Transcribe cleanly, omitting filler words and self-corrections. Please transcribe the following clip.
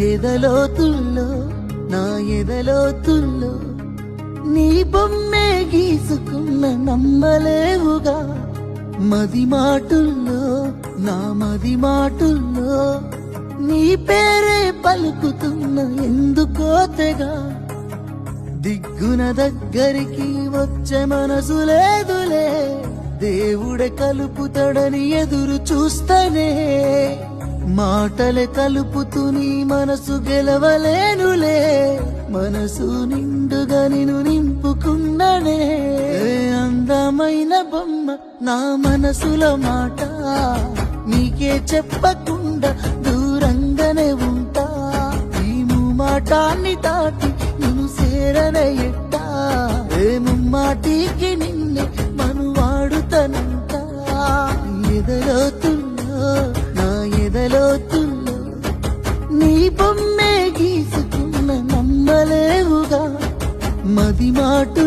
ఎదలోతుల్లో నా ఎదలోతుల్లో నీ బొమ్మే గీసుకున్న నమ్మలేవుగా మది మాటుల్లో నా మది మాటుల్లో నీ పేరే పలుకుతున్న ఎందుకో తెగా దిగ్గున దగ్గరికి వచ్చే మనసు లేదులే దేవుడే కలుపుతాడని ఎదురు చూస్తనే మాటలే కలుపుతూ నీ మనసు గెలవలేనులే మనసు నిండుగా నిన్ను నింపుకున్ననే అందమైన బొమ్మ నా మనసులో మాట నీకే చెప్పకుండా దూరంగానే ఉంటా ఈ మాటాన్ని దాటి నిన్ను సేరనే ఎట్టా ముమ్మాటికి నిన్నే మనువాడుతనంట ఎదలోతుల్లో నా ఎదలోతుల్లో నీ బొమ్మే గీసుకున్న నమ్మలేవుగా మది మాటు